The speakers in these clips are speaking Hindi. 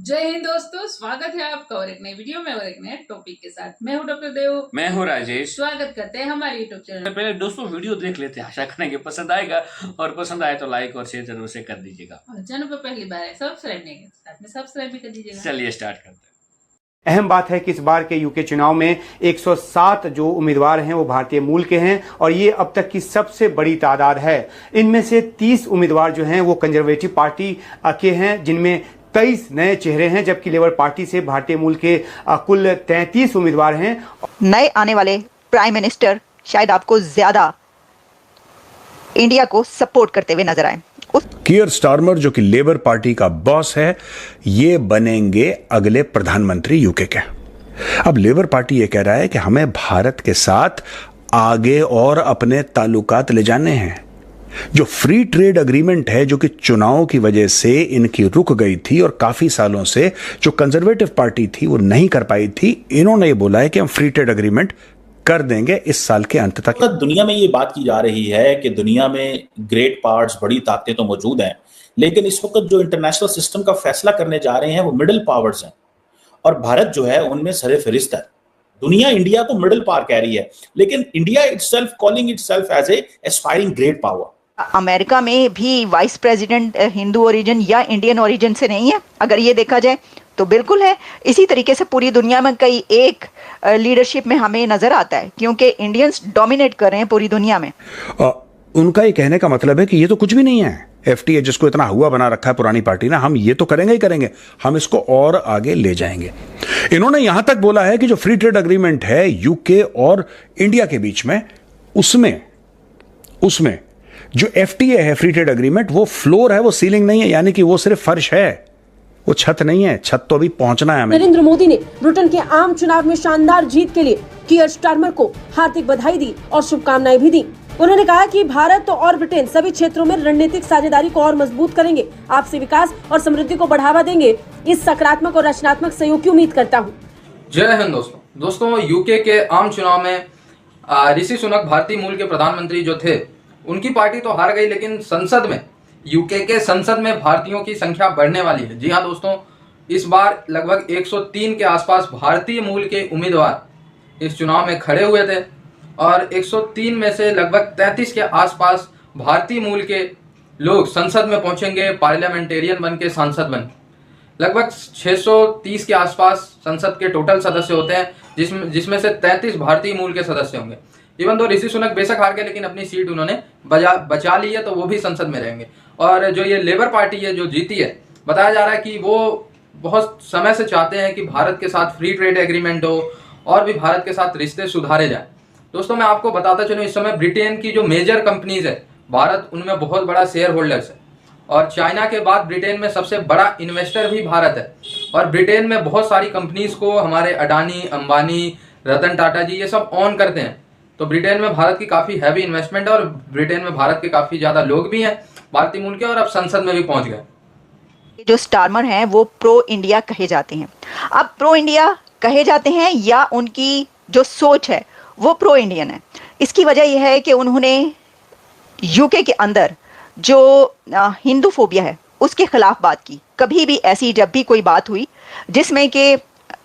जय हिंद दोस्तों, स्वागत है आपका और एक नई वीडियो में और एक नए टॉपिक के साथ। मैं हूं डॉक्टर देव, मैं हूं राजेश। स्वागत करते हैं हमारे यूट्यूब चैनल। पहले दोस्तों वीडियो देख लेते हैं, आशा करेंगे पसंद आएगा और पसंद आए तो लाइक और शेयर जरूर से कर दीजिएगा। और चैनल पर पहली बार है सब्सक्राइब नहीं किया साथ में सब्सक्राइब भी कर दीजिएगा। चलिए स्टार्ट करते हैं। अहम बात है कि इस बार के यूके चुनाव में 107 जो उम्मीदवार हैं वो भारतीय मूल के हैं और ये अब तक की सबसे बड़ी तादाद है। इनमें से 30 उम्मीदवार जो हैं वो कंजर्वेटिव पार्टी के हैं, जिनमें 23 नए चेहरे हैं, जबकि लेबर पार्टी से भारतीय मूल के कुल 33 उम्मीदवार हैं। नए आने वाले प्राइम मिनिस्टर शायद आपको ज्यादा इंडिया को सपोर्ट करते हुए नजर आए। कीयर स्टारमर जो कि लेबर पार्टी का बॉस है, ये बनेंगे अगले प्रधानमंत्री यूके के। अब लेबर पार्टी ये कह रहा है कि हमें भारत के साथ आगे और अपने ताल्लुकात ले जाने हैं। जो फ्री ट्रेड एग्रीमेंट है, जो कि चुनावों की वजह से इनकी रुक गई थी और काफी सालों से जो कंजर्वेटिव पार्टी थी वो नहीं कर पाई थी, इन्होंने ये बोला है कि हम फ्री ट्रेड एग्रीमेंट कर देंगे इस साल के अंत तक। दुनिया में ये बात की जा रही है कि दुनिया में ग्रेट पावर्स, बड़ी ताकतें तो मौजूद हैं, लेकिन इस वक्त जो इंटरनेशनल सिस्टम का फैसला करने जा रहे हैं वो मिडिल पावर्स हैं और भारत जो है उनमें सरे फहरिस्त है। दुनिया इंडिया को मिडिल पावर कह रही है, लेकिन India itself calling itself as a aspiring great power. America में भी वाइस प्रेसिडेंट हिंदू ओरिजिन या इंडियन ओरिजिन से नहीं है। अगर ये देखा जाए तो बिल्कुल है। इसी तरीके से पूरी दुनिया में कई एक लीडरशिप में हमें नजर आता है, क्योंकि इंडियंस डोमिनेट कर रहे हैं पूरी दुनिया में। उनका ये कहने का मतलब है कि ये तो कुछ भी नहीं है। एफटीए जिसको इतना हुआ बना रखा है पुरानी पार्टी ना, हम ये तो करेंगे ही करेंगे, हम इसको और आगे ले जाएंगे। इन्होंने यहां तक बोला है कि जो फ्री ट्रेड एग्रीमेंट है यूके और इंडिया के बीच में, उसमें जो एफटीए है फ्री ट्रेड एग्रीमेंट, वो फ्लोर है, वो सीलिंग नहीं है, यानी कि वो सिर्फ फर्श है, वो छत नहीं है। छत तो अभी पहुंचना है हमें। नरेंद्र मोदी ने ब्रिटेन के आम चुनाव में शानदार जीत के लिए कीयर स्टारमर को हार्दिक बधाई दी और शुभकामनाएं भी दी। उन्होंने कहा कि भारत और ब्रिटेन सभी क्षेत्रों में रणनीतिक साझेदारी को और मजबूत करेंगे, आपसी विकास और समृद्धि को बढ़ावा देंगे। इस सकारात्मक और रचनात्मक सहयोग की उम्मीद करता हूँ। जय हिंद दोस्तों, यूके के आम चुनाव में ऋषि सुनक भारतीय मूल के प्रधानमंत्री जो थे, उनकी पार्टी तो हार गई, लेकिन संसद में, यूके के संसद में भारतीयों की संख्या बढ़ने वाली है। जी हाँ दोस्तों, इस बार लगभग 103 के आसपास भारतीय मूल के उम्मीदवार इस चुनाव में खड़े हुए थे और 103 में से लगभग 33 के आसपास भारतीय मूल के लोग संसद में पहुंचेंगे, पार्लियामेंटेरियन बन के सांसद बन। लगभग 630 के आसपास संसद के टोटल सदस्य होते हैं, जिसमें से 33 भारतीय मूल के सदस्य होंगे। इवन तो ऋषि सुनक बेशक हार गए, लेकिन अपनी सीट उन्होंने बचा ली है, तो वो भी संसद में रहेंगे। और जो ये लेबर पार्टी है जो जीती है, बताया जा रहा है कि वो बहुत समय से चाहते हैं कि भारत के साथ फ्री ट्रेड एग्रीमेंट हो और भी भारत के साथ रिश्ते सुधारे जाए। दोस्तों मैं आपको बताता चलूं, इस समय ब्रिटेन की जो मेजर कंपनीज है, भारत उनमें बहुत बड़ा शेयर होल्डर्स है और चाइना के बाद ब्रिटेन में सबसे बड़ा इन्वेस्टर भी भारत है। और ब्रिटेन में बहुत सारी कंपनीज को हमारे अडानी, अंबानी, रतन टाटा जी ये सब ऑन करते हैं। तो ब्रिटेन में भारत की काफी हैवी इन्वेस्टमेंट है और ब्रिटेन में भारत के काफी ज्यादा लोग भी हैं भारतीय मूल के, और अब संसद में भी पहुंच गए। जो स्टारमर हैं वो प्रो इंडिया कहे जाते हैं। अब प्रो इंडिया कहे जाते हैं या उनकी जो सोच है वो प्रो इंडियन है। इसकी वजह यह है कि उन्होंने यूके के अंदर जो हिंदू फोबिया है उसके खिलाफ बात की। कभी भी ऐसी जब भी कोई बात हुई जिसमें कि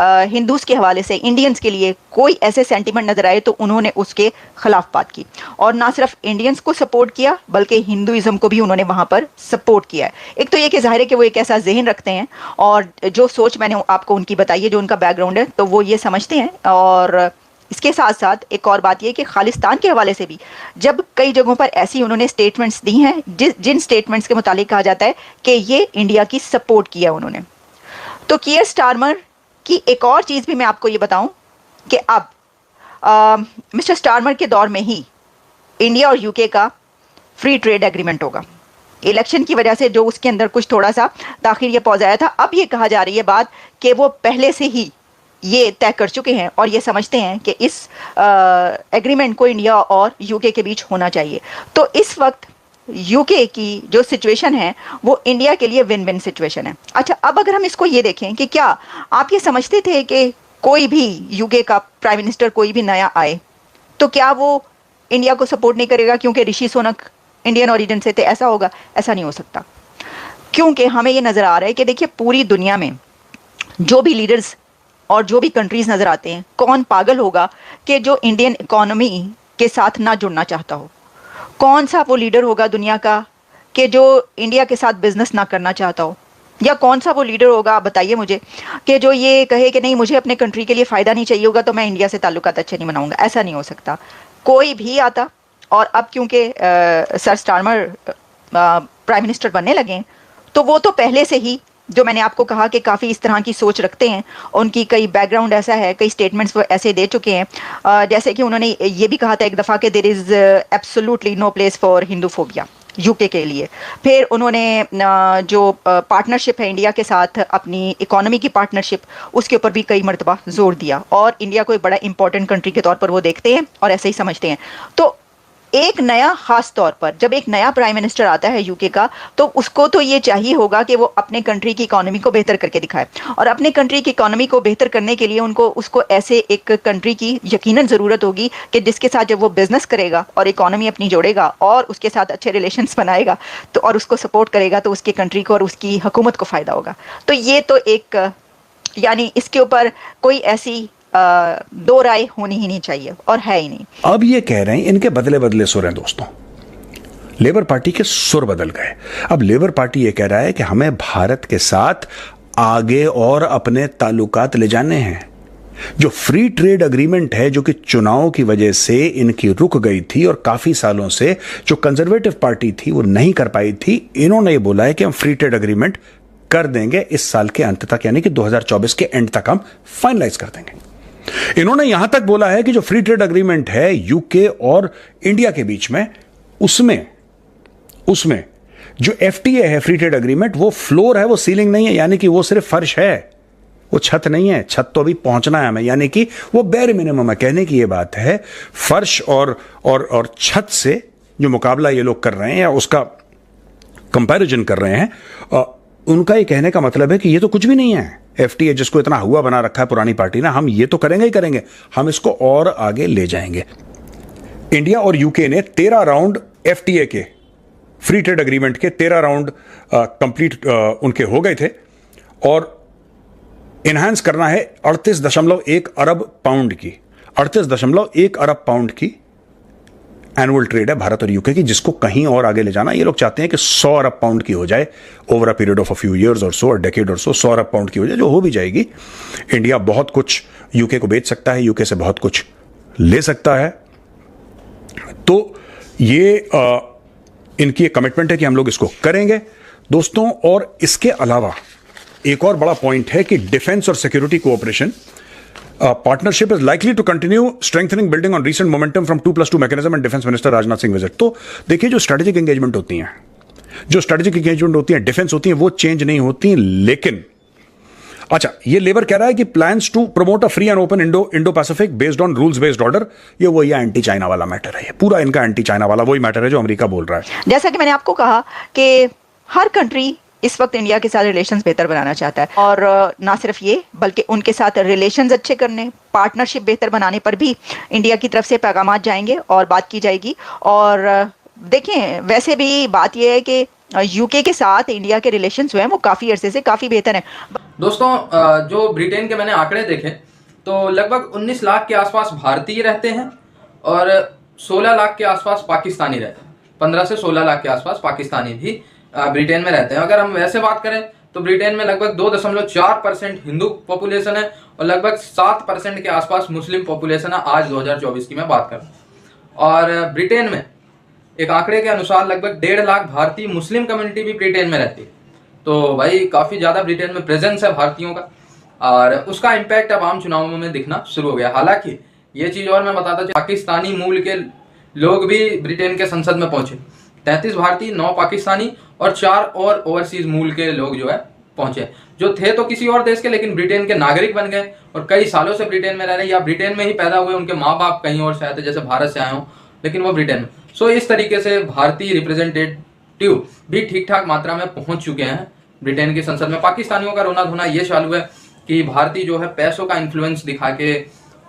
हिंदूज के हवाले से इंडियंस के लिए कोई ऐसे सेंटिमेंट नजर आए, तो उन्होंने उसके खिलाफ बात की और ना सिर्फ इंडियंस को सपोर्ट किया बल्कि हिंदुइज्म को भी उन्होंने वहां पर सपोर्ट किया है। एक तो ये कि जाहिर है कि वो एक ऐसा जहन रखते हैं और जो सोच मैंने आपको उनकी बताई है, जो उनका बैकग्राउंड है, तो वो ये समझते हैं। और इसके साथ साथ एक और बात यह कि खालिस्तान के हवाले से भी जब कई जगहों पर ऐसी उन्होंने स्टेटमेंट्स दी हैं जिन स्टेटमेंट्स के मुतालिक कहा जाता है कि ये इंडिया की सपोर्ट किया उन्होंने। तो कीयर स्टारमर कि एक और चीज़ भी मैं आपको ये बताऊं कि अब मिस्टर स्टारमर के दौर में ही इंडिया और यूके का फ्री ट्रेड एग्रीमेंट होगा। इलेक्शन की वजह से जो उसके अंदर कुछ थोड़ा सा ताखिर ये पौध आया था, अब ये कहा जा रही है बात कि वो पहले से ही ये तय कर चुके हैं और ये समझते हैं कि इस एग्रीमेंट को इंडिया और यूके के बीच होना चाहिए। तो इस वक्त यूके की जो सिचुएशन है वो इंडिया के लिए विन विन सिचुएशन है। अच्छा, अब अगर हम इसको ये देखें कि क्या आप ये समझते थे कि कोई भी यूके का प्राइम मिनिस्टर कोई भी नया आए तो क्या वो इंडिया को सपोर्ट नहीं करेगा क्योंकि ऋषि सुनक इंडियन ओरिजिन से थे? ऐसा होगा? ऐसा नहीं हो सकता, क्योंकि हमें ये नज़र आ रहा है कि देखिए पूरी दुनिया में जो भी लीडर्स और जो भी कंट्रीज नजर आते हैं, कौन पागल होगा कि जो इंडियन इकोनॉमी के साथ ना जुड़ना चाहता हो? कौन सा वो लीडर होगा दुनिया का कि जो इंडिया के साथ बिजनेस ना करना चाहता हो? या कौन सा वो लीडर होगा, आप बताइए मुझे, कि जो ये कहे कि नहीं मुझे अपने कंट्री के लिए फ़ायदा नहीं चाहिए होगा तो मैं इंडिया से ताल्लुकात अच्छे नहीं बनाऊंगा? ऐसा नहीं हो सकता। कोई भी आता, और अब क्योंकि सर स्टारमर प्राइम मिनिस्टर बनने लगे हैं तो वो तो पहले से ही, जो मैंने आपको कहा कि काफ़ी इस तरह की सोच रखते हैं, उनकी कई बैकग्राउंड ऐसा है, कई स्टेटमेंट्स वो ऐसे दे चुके हैं। जैसे कि उन्होंने ये भी कहा था एक दफ़ा कि there is absolutely no place for Hinduphobia UK के लिए। फिर उन्होंने जो पार्टनरशिप है इंडिया के साथ, अपनी इकोनॉमी की पार्टनरशिप, उसके ऊपर भी कई मरतबा जोर दिया, और इंडिया को एक बड़ा इंपॉर्टेंट कंट्री के तौर पर वो देखते हैं और ऐसे ही समझते हैं। तो एक नया, खास तौर पर जब एक नया प्राइम मिनिस्टर आता है यूके का, तो उसको तो ये चाहिए होगा कि वो अपने कंट्री की इकोनॉमी को बेहतर करके दिखाए, और अपने कंट्री की इकोनॉमी को बेहतर करने के लिए उसको ऐसे एक कंट्री की यकीनन ज़रूरत होगी कि जिसके साथ जब वो बिजनेस करेगा और इकोनॉमी अपनी जोड़ेगा और उसके साथ अच्छे रिलेशंस बनाएगा तो, और उसको सपोर्ट करेगा, तो उसकी कंट्री को और उसकी हुकूमत को फ़ायदा होगा। तो ये तो एक, यानी इसके ऊपर कोई ऐसी दो राय होनी ही नहीं चाहिए, और है ही नहीं। अब ये कह रहे हैं, इनके बदले बदले सुर हैं दोस्तों। लेबर पार्टी के सुर बदल गए। अब लेबर पार्टी ये कह रहा है कि हमें भारत के साथ आगे और अपने ताल्लुकात ले जाने हैं। जो फ्री ट्रेड एग्रीमेंट है, जो कि चुनाव की वजह से इनकी रुक गई थी और काफी सालों से जो कंजर्वेटिव पार्टी थी वो नहीं कर पाई थी, इन्होंने ये बोला है कि हम फ्री ट्रेड एग्रीमेंट कर देंगे इस साल के अंत तक, यानी कि 2024 के एंड तक हम फाइनलाइज कर देंगे। इन्होंने यहां तक बोला है कि जो फ्री ट्रेड एग्रीमेंट है यूके और इंडिया के बीच में, उसमें जो एफटीए है, फ्री ट्रेड एग्रीमेंट, वो फ्लोर है, वो सीलिंग नहीं है, यानी कि वो सिर्फ फर्श है, वो छत नहीं है। छत तो अभी पहुंचना है हमें, यानी कि वो बेर मिनिमम है। कहने की ये बात है, फर्श और छत से जो मुकाबला ये लोग कर रहे हैं या उसका कंपैरिजन कर रहे हैं, उनका ये कहने का मतलब है कि ये तो कुछ भी नहीं है। एफटीए जिसको इतना हुआ बना रखा है पुरानी पार्टी ना, हम ये तो करेंगे ही करेंगे, हम इसको और आगे ले जाएंगे। इंडिया और यूके ने 13 राउंड एफटीए के, फ्री ट्रेड एग्रीमेंट के 13 राउंड कंप्लीट उनके हो गए थे, और इनहैंस करना है 38.1 अरब पाउंड की, 38.1 अरब पाउंड की एनुअल ट्रेड है भारत और यूके की, जिसको कहीं और आगे ले जाना। ये लोग चाहते हैं कि 100 अरब पाउंड की हो जाए over a period of a few years और सो, और डेकेड और सो, 100 अरब पाउंड की हो जाए, जो हो भी जाएगी। इंडिया बहुत कुछ यूके को बेच सकता है, यूके से बहुत कुछ ले सकता है। तो ये इनकी एक कमिटमेंट है कि हम लोग इसको करेंगे दोस्तों। और इसके अलावा एक और बड़ा पॉइंट है कि डिफेंस और security cooperation partnership is likely to continue strengthening building on recent momentum from 2+2 mechanism and Defense Minister Rajnath Singh visit। तो देखिए, जो स्ट्रेटेजिक एंगेजमेंट होती हैं, डिफेंस होती हैं, वो चेंज नहीं होती। लेकिन अच्छा, ये लेबर कह रहा है कि plans to promote a free and open Indo Pacific based on rules based order, ये वही एंटी चाइना वाला मैटर है। ये पूरा इनका एंटी चाइना वाला वही मैटर है जो अमेरिका बोल रहा है। जैसा कि मैंने आपको कहा कि हर कंट्री इस वक्त इंडिया के साथ रिलेशंस बेहतर बनाना चाहता है, और ना सिर्फ ये बल्कि उनके साथ रिलेशंस अच्छे करने, पार्टनरशिप बेहतर बनाने पर भी इंडिया की तरफ से पैगामात जाएंगे और बात की जाएगी। और देखें, वैसे भी बात यह है कि यूके के साथ इंडिया के रिलेशंस जो हैं वो काफ़ी अरसे से काफ़ी बेहतर हैं। दोस्तों, जो ब्रिटेन के मैंने आंकड़े देखे तो लगभग 19 लाख के आसपास भारतीय रहते हैं और 16 लाख के आसपास पाकिस्तानी रहते हैं। 15 से 16 लाख के आसपास पाकिस्तानी भी ब्रिटेन में रहते हैं। अगर हम वैसे बात करें तो ब्रिटेन में लगभग 2.4% हिंदू पॉपुलेशन है और लगभग 7% के आसपास मुस्लिम पॉपुलेशन है, आज 2024 की मैं बात कर रहा हूँ। और ब्रिटेन में एक आंकड़े के अनुसार लगभग 1.5 लाख भारतीय मुस्लिम कम्युनिटी भी ब्रिटेन में रहती है। तो भाई काफ़ी ज़्यादा ब्रिटेन में प्रेजेंस है भारतीयों का, और उसका इम्पैक्ट अब आम चुनावों में दिखना शुरू हो गया। हालांकि ये चीज़ और मैं बताता हूँ, पाकिस्तानी मूल के लोग भी ब्रिटेन के संसद में पहुंचे। 33 भारतीय, 9 पाकिस्तानी और 4 और ओवरसीज मूल के लोग जो है पहुंचे, जो थे तो किसी और देश के लेकिन ब्रिटेन के नागरिक बन गए और कई सालों से ब्रिटेन में रह रहे, या ब्रिटेन में ही पैदा हुए, उनके माँ बाप कहीं और से आए थे, जैसे भारत से आए हों लेकिन वो ब्रिटेन में। सो इस तरीके से भारतीय रिप्रेजेंटेटिव भी ठीक ठाक मात्रा में पहुंच चुके हैं ब्रिटेन की संसद में। पाकिस्तानियों का रोना धोना ये चालू है कि भारतीय जो है पैसों का इन्फ्लुएंस दिखा के,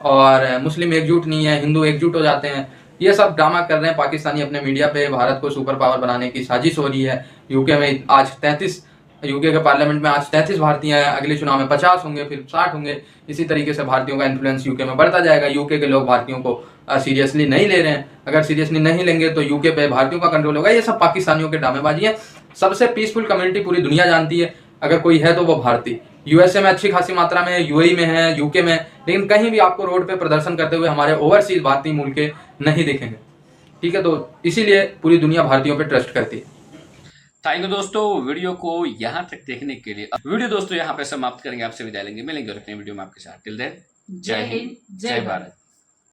और मुस्लिम एकजुट नहीं है, हिंदू एकजुट हो जाते हैं, ये सब ड्रामा कर रहे हैं पाकिस्तानी अपने मीडिया पे। भारत को सुपर पावर बनाने की साजिश हो रही है। यूके में आज 33 यूके के पार्लियामेंट में आज 33 भारतीय हैं, अगले चुनाव में 50 होंगे, फिर 60 होंगे। इसी तरीके से भारतीयों का इन्फ्लुएंस यूके में बढ़ता जाएगा। यूके के लोग भारतीयों को सीरियसली नहीं ले रहे हैं, अगर सीरियसली नहीं लेंगे तो यूके पे भारतीयों का कंट्रोल होगा। ये सब पाकिस्तानियों के ड्रामेबाजी है। सबसे पीसफुल कम्युनिटी पूरी दुनिया जानती है, अगर कोई है तो वो भारतीय। यूएसए में अच्छी खासी मात्रा में, यूएई में है, यूके में, लेकिन कहीं भी आपको रोड पे प्रदर्शन करते हुए हमारे ओवरसीज भारतीय मूल के नहीं दिखेंगे। ठीक है, तो इसीलिए पूरी दुनिया भारतीयों पे ट्रस्ट करती है। थैंक यू दोस्तों, वीडियो को यहाँ तक देखने के लिए। वीडियो दोस्तों यहाँ पे समाप्त करेंगे, आपसे विदा लेंगे, मिलेंगे और अपने वीडियो में आपके साथ। टिल देन, जय हिंद, जय भारत।